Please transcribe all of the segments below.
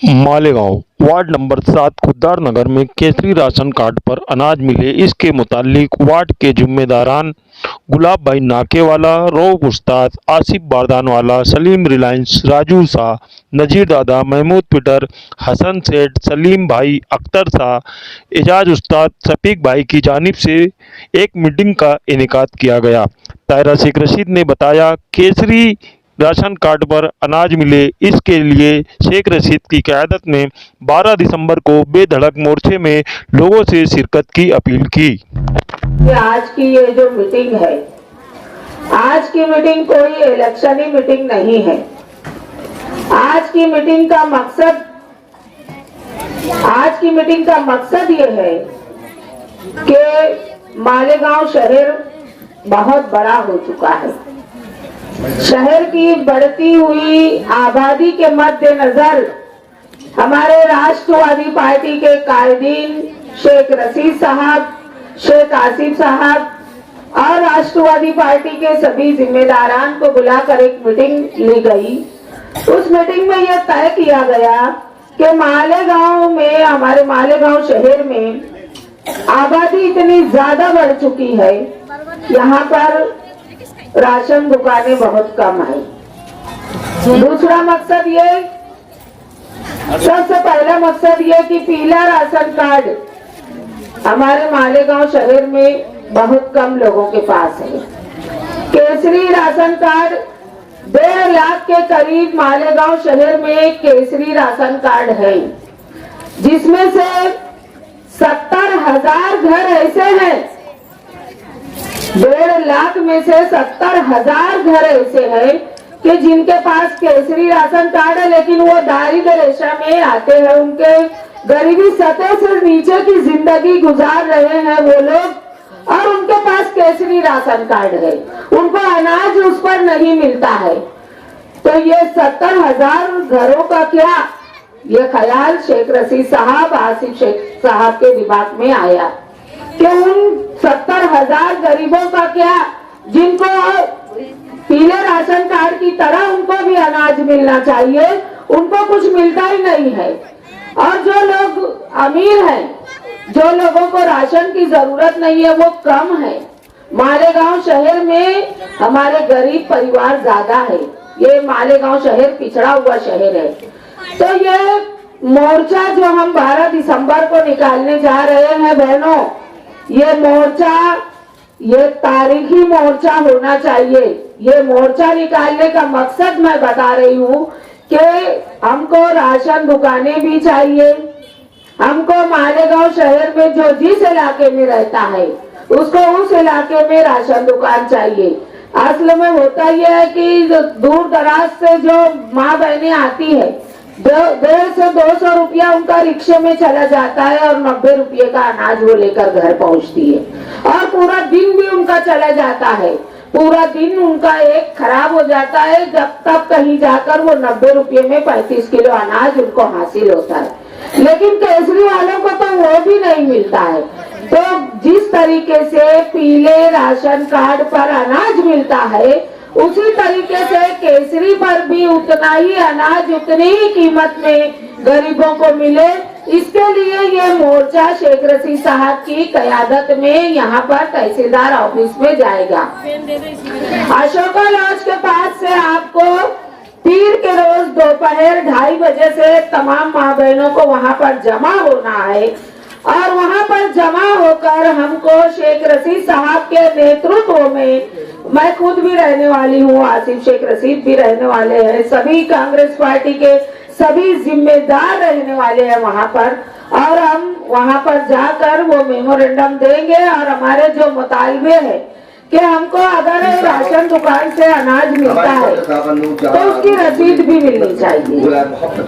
Malegaon ward number 7 Khuddar नगर में Kesari ration card पर अनाज मिले, इसके मुतालिक वार्ड के जिम्मेदारान गुलाब भाई नाकेवाला, रऊफ उस्ताद, आसिफ बारदानवाला, सलीम रिलायंस, राजू शाह, नजीर दादा, महमूद पीटर, हसन सेठ, सलीम भाई, अख्तर शाह, एजाज उस्ताद, शफीक भाई की जानिब से एक मीटिंग का इनेकाद किया गया। तायरा शेख रशीद ने बताया, केसरी राशन कार्ड पर अनाज मिले, इसके लिए शेख रशीद की क़यादत में 12 दिसंबर को बेधड़क मोर्चे में लोगों से शिरकत की अपील की। आज की ये जो मीटिंग है, आज की मीटिंग कोई इलेक्शनी मीटिंग नहीं है। आज की मीटिंग का मकसद ये है कि मालेगांव शहर बहुत बड़ा हो चुका है। शहर की बढ़ती हुई आबादी के मद्देनजर हमारे राष्ट्रवादी पार्टी के कायदीन शेख रशीद साहब, शेख आसिफ साहब और राष्ट्रवादी पार्टी के सभी जिम्मेदारान को बुलाकर एक मीटिंग ली गई। उस मीटिंग में यह तय किया गया कि मालेगांव में, हमारे मालेगांव शहर में आबादी इतनी ज्यादा बढ़ चुकी है, यहाँ पर राशन दुकानें बहुत कम है। दूसरा मकसद ये, सबसे पहला मकसद ये कि पीला राशन कार्ड हमारे मालेगांव शहर में बहुत कम लोगों के पास है। केसरी राशन कार्ड 1.5 लाख के करीब मालेगांव शहर में केसरी राशन कार्ड है, जिसमें से 70,000 घर ऐसे हैं, 1.5 लाख में से 70,000 घर ऐसे हैं कि जिनके पास केसरी राशन कार्ड है, लेकिन वो दारिद्र्य रेखा में आते हैं, उनके गरीबी सतह से नीचे की जिंदगी गुजार रहे हैं वो लोग, और उनके पास केसरी राशन कार्ड है, उनको अनाज उस पर नहीं मिलता है। तो ये 70,000 घरों का क्या, ये ख्याल शेख रशीद साहब, आसिफ शेख साहब के दिमाग में आया कि उन 70,000 गरीबों का क्या, जिनको पीले राशन कार्ड की तरह उनको भी अनाज मिलना चाहिए, उनको कुछ मिलता ही नहीं है। और जो लोग अमीर हैं, जो लोगों को राशन की जरूरत नहीं है, वो कम है। मालेगांव शहर में हमारे गरीब परिवार ज्यादा है। ये मालेगांव शहर पिछड़ा हुआ शहर है। तो ये मोर्चा जो हम 12 दिसंबर को निकालने जा रहे हैं बहनों, ये मोर्चा, ये तारीखी मोर्चा होना चाहिए। ये मोर्चा निकालने का मकसद मैं बता रही हूँ कि हमको राशन दुकानें भी चाहिए। हमको मालेगांव शहर में जो जिस इलाके में रहता है उसको उस इलाके में राशन दुकान चाहिए। असल में होता यह है कि दूर दराज से जो माँ बहनें आती है, 150 से 200 रुपया उनका रिक्शे में चला जाता है और 90 रुपये का अनाज वो लेकर घर पहुंचती है, और पूरा दिन भी उनका चला जाता है। पूरा दिन उनका एक खराब हो जाता है, जब तक कहीं जाकर वो 90 रुपये में 35 किलो अनाज उनको हासिल होता है। लेकिन केसरी वालों को तो वो भी नहीं मिलता है। तो जिस तरीके से पीले राशन कार्ड पर अनाज मिलता है, उसी तरीके से केसरी पर भी उतना ही अनाज, उतनी ही कीमत में गरीबों को मिले, इसके लिए ये मोर्चा शेख रशीद साहब की क़यादत में यहाँ पर तहसीलदार ऑफिस में जाएगा। अशोका लॉज के पास से आपको पीर के रोज दोपहर 2:30 बजे से तमाम माँ बहनों को वहाँ पर जमा होना है, और वहाँ पर जमा होकर हमको शेख रशीद साहब के नेतृत्व में, मैं खुद भी रहने वाली हूँ, आसिफ शेख रशीद भी रहने वाले हैं, सभी कांग्रेस पार्टी के सभी जिम्मेदार रहने वाले हैं वहाँ पर, और हम वहाँ पर जाकर वो मेमोरेंडम देंगे। और हमारे जो मुतालबे हैं कि हमको अगर राशन दुकान से अनाज मिलता है तो उसकी रसीद भी मिलनी चाहिए।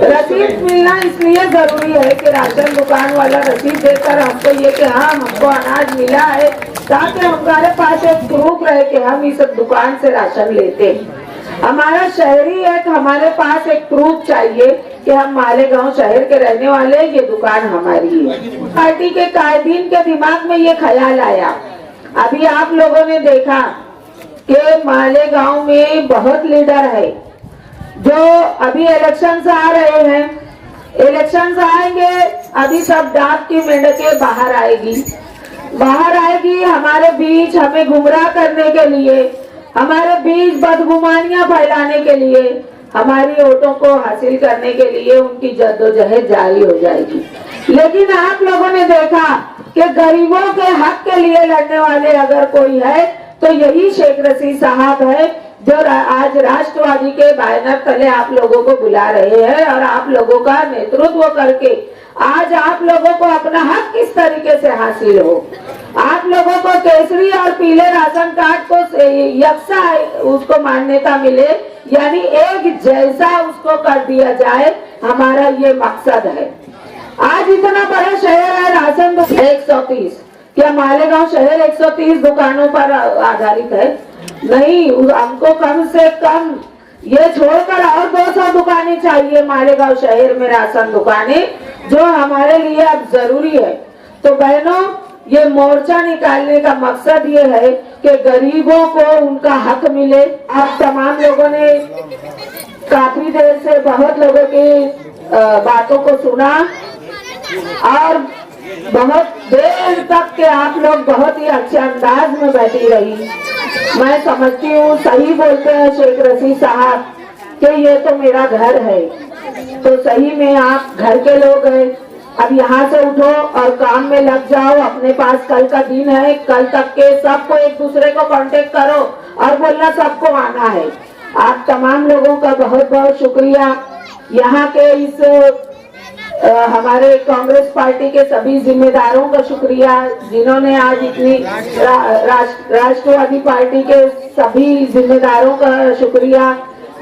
रसीद मिलना इसलिए जरूरी है कि राशन दुकान वाला रसीद देकर हमको ये कि हाँ हमको अनाज मिला है, ताकि हमारे पास एक प्रूफ रहे कि हम इस दुकान से राशन लेते हैं। हमारा शहरी एक, हमारे पास एक प्रूफ चाहिए कि हम मालेगांव शहर के रहने वाले, ये दुकान हमारी है। पार्टी के कायदीन के दिमाग में ये ख्याल आया। अभी आप लोगों ने देखा कि मालेगांव में बहुत लीडर है जो अभी इलेक्शन से आ रहे हैं। अभी सब डाक की मेंढकें बाहर आएगी हमारे बीच, हमें गुमराह करने के लिए, हमारे बीच बदगुमानियां फैलाने के लिए, हमारी वोटों को हासिल करने के लिए उनकी जद्दोजहद जारी हो जाएगी। लेकिन आप लोगों ने देखा कि गरीबों के हक के लिए लड़ने वाले अगर कोई है तो यही शेख रशीद साहब है, जो आज राष्ट्रवादी के बैनर तले आप लोगों को बुला रहे हैं और आप लोगों का नेतृत्व करके आज आप लोगों को अपना हक किस तरीके से हासिल हो, आप लोगों को केसरी और पीले राशन कार्ड को यकसा उसको मान्यता मिले, यानी एक जैसा उसको कर दिया जाए, हमारा ये मकसद है। आज इतना बड़ा शहर है, राशन 130, क्या मालेगांव शहर 130 दुकानों पर आधारित है? नहीं, हमको कम से कम ये छोड़कर और 200 दुकानें चाहिए मालेगांव शहर में, राशन दुकानें, जो हमारे लिए अब जरूरी है। तो बहनों, ये मोर्चा निकालने का मकसद ये है कि गरीबों को उनका हक मिले। आप तमाम लोगों ने काफी देर से बहुत लोगों की बातों को सुना और बहुत देर तक के आप लोग बहुत ही अच्छे अंदाज में बैठी रही। मैं समझती हूँ सही बोलते हैं शेख रशीद साहब कि ये तो मेरा घर है, तो सही में आप घर के लोग हैं। अब यहाँ से उठो और काम में लग जाओ, अपने पास कल का दिन है, कल तक के सबको एक दूसरे को कांटेक्ट करो और बोलना सबको आना है। आप तमाम लोगों का बहुत बहुत शुक्रिया। यहाँ के इस हमारे कांग्रेस पार्टी के सभी जिम्मेदारों का शुक्रिया, जिन्होंने आज इतनी राष्ट्रवादी पार्टी के सभी जिम्मेदारों का शुक्रिया,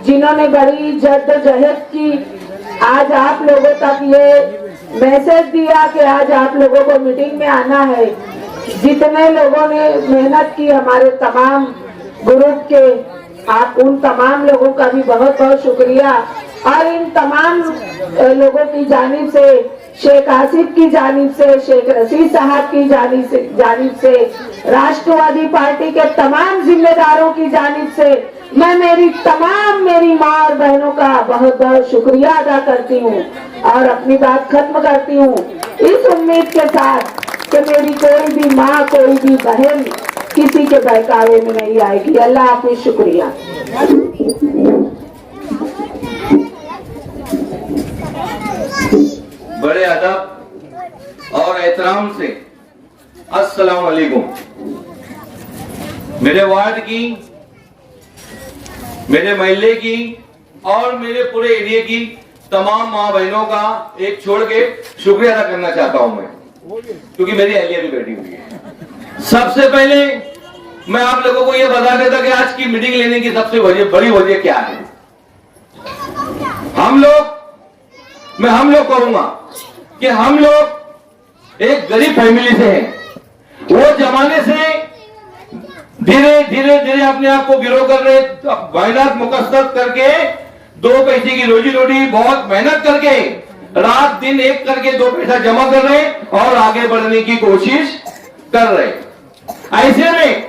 जिन्होंने बड़ी जद्दोजहद की। आज आप लोगों तक ये मैसेज दिया कि आज आप लोगों को मीटिंग में आना है। जितने लोगों ने मेहनत की हमारे तमाम ग्रुप के, आप उन तमाम लोगों का भी बहुत बहुत शुक्रिया। और इन तमाम लोगों की जानिब से, शेख आसिफ की जानिब से, शेख रशीद साहब की जानिब से, राष्ट्रवादी पार्टी के तमाम जिम्मेदारों की जानिब से मैं मेरी माँ और बहनों का बहुत बहुत शुक्रिया अदा करती हूँ और अपनी बात खत्म करती हूँ इस उम्मीद के साथ कि मेरी कोई भी माँ, कोई भी बहन किसी के बहकावे में नहीं आएगी। अल्लाह हाफिज, शुक्रिया। बड़े अदब और एहतराम से अस्सलाम वालेकुम। मेरे वार्ड की, मेरे मोहल्ले की और मेरे पूरे एरिया की तमाम माँ बहनों का एक छोड़ के शुक्रिया अदा करना चाहता हूं मैं, क्योंकि मेरी अहलिया भी बैठी हुई है। सबसे पहले मैं आप लोगों को यह बता देता कि आज की मीटिंग लेने की सबसे बड़ी वजह क्या है। हम लोग कहूंगा कि हम लोग एक गरीब फैमिली से हैं। वो जमाने से धीरे धीरे अपने आप को गिरो कर रहे, मेहनत मुकस्सद करके 2 पैसे की रोजी रोटी बहुत मेहनत करके रात दिन एक करके 2 पैसा जमा कर रहे और आगे बढ़ने की कोशिश कर रहे। ऐसे में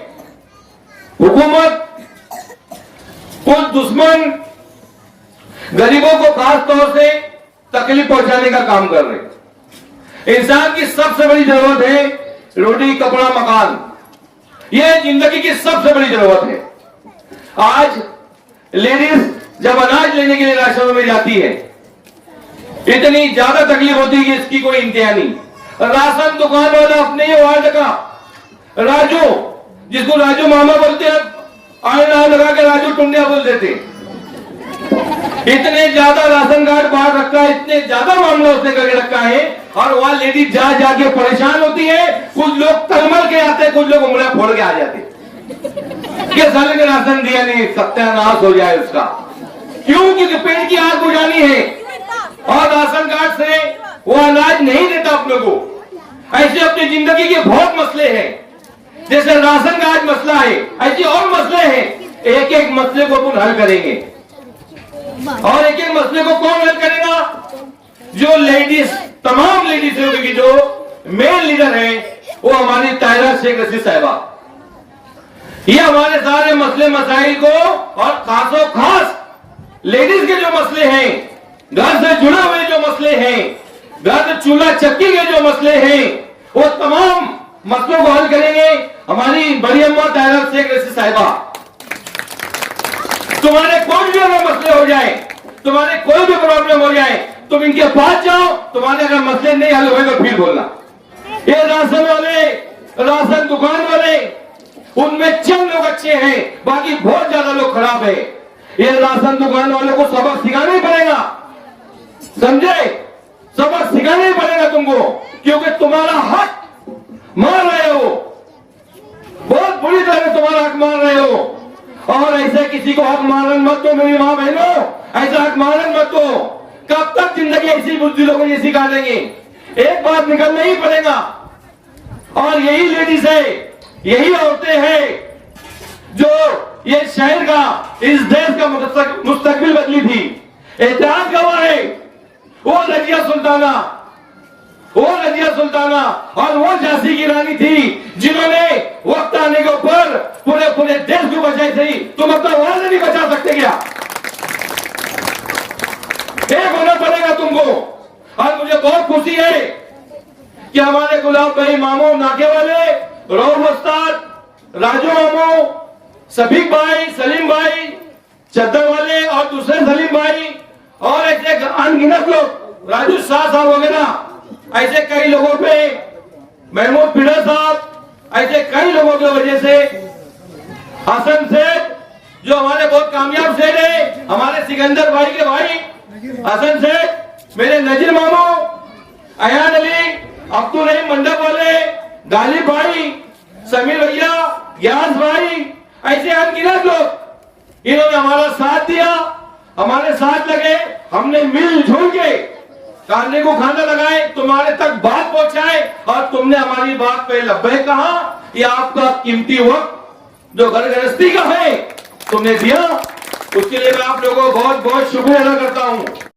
हुकूमत, कुछ दुश्मन गरीबों को खास तौर से तकलीफ पहुंचाने का काम कर रहे। इंसान की सबसे बड़ी जरूरत है रोटी, कपड़ा, मकान। यह जिंदगी की सबसे बड़ी जरूरत है। आज लेडीज जब अनाज लेने के लिए राशनों में जाती है, इतनी ज्यादा तकलीफ होती है कि इसकी कोई इंतहा नहीं। राशन दुकान वाला अपने ही वार्ड का राजू, जिसको राजू मामा बोलते हैं, आईना लगा के राजू टुंडिया बोल देते। इतने ज्यादा राशन कार्ड बाहर रखा है, इतने ज्यादा मामला उसने करके रखा है और वहां लेडीज जा जाके परेशान होती है। कुछ लोग तलमल के आते हैं, कुछ लोग उंगलियां फोड़ के आ जाते कि साले ने राशन दिया नहीं, सत्यानाश हो जाए उसका। क्यों? क्योंकि पेट की आग बुझानी है और राशन कार्ड से वो अनाज नहीं देता अपने को। ऐसे अपनी जिंदगी के बहुत मसले हैं, जैसे राशन कार्ड मसला है, ऐसे और मसले हैं। एक एक मसले को अपन हल करेंगे और एक एक मसले को कौन हल करेगा? जो लेडीज, तमाम लेडीज की जो मेन लीडर है वो हमारी ताहिरा शेख रशीद साहिबा। ये हमारे सारे मसले मसाइल को और खास लेडीज के जो मसले हैं, घर से जुड़े हुए जो मसले हैं, घर चूल्हा चक्की के जो मसले हैं वो तमाम मसलों को हल करेंगे हमारी बड़ी अम्मा ताहिरा शेख रशीद साहिबा। तुम्हारे कोई भी अगर मसले हो जाए, तुम्हारे कोई भी प्रॉब्लम हो जाए, तुम इनके पास जाओ, तुम्हारे अगर मसले नहीं हल हुए तो फिर बोलना। ये राशन वाले, राशन दुकान वाले, उनमें चंद लोग अच्छे हैं, बाकी बहुत ज्यादा लोग खराब है। ये राशन दुकान वालों को सबक सिखाना ही पड़ेगा, समझे? सबक सिखाना ही पड़ेगा तुमको, क्योंकि तुम्हारा हक मार रहे हो, बहुत बुरी तरह तुम्हारा हक मार रहे हो। और ऐसे किसी को हक मारन मत दो मेरी मां बहनों, ऐसा हक मारन मत दो। कब तक जिंदगी ऐसी बुजुर्गों को ये सिखाएंगे? एक बात निकलना ही पड़ेगा। और यही लेडीज है, यही औरतें हैं जो ये शहर का, इस देश का मुस्तकबिल बदली थी। इतिहास गवाह है, वो रजिया सुल्ताना, वो रजिया सुल्ताना और वो झांसी की रानी थी जिन्होंने वक्त आने के ऊपर पूरे पूरे देश को बचाई थी। तुम अपना वहां से नहीं बचा सकते क्या? एक होना पड़ेगा तुमको। और मुझे बहुत खुशी है कि हमारे गुलाब भाई मामू नाके वाले, रऊफ उस्ताद, राजू मामू, सफीक भाई, सलीम भाई, चद्दर वाले और दूसरे सलीम भाई और ऐसे अनगिनत लोग, राजू शाह साहब वगैरह, ऐसे कई लोगों पे, महमूद पिड़ा साहब, ऐसे कई लोगों की वजह से, हसन सेठ जो हमारे बहुत कामयाब सेठ है, हमारे सिकंदर भाई के भाई हसन सेठ, मेरे नजीर मामू, अयान अली, अब्दुल रहीम मंडप वाले, गालिब भाई, समीर भैया, ग्यास भाई, ऐसे अनगिनत लोग इन्होंने हमारा साथ दिया, हमारे साथ लगे। हमने मिलजुल के खाने को खाना लगाए, तुम्हारे तक बात पहुंचाए और तुमने हमारी बात पे लब्बैक कहा। ये आपका कीमती वक्त जो घर गृहस्थी का है तुमने दिया, उसके लिए मैं आप लोगों को बहुत बहुत शुक्रिया अदा करता हूं।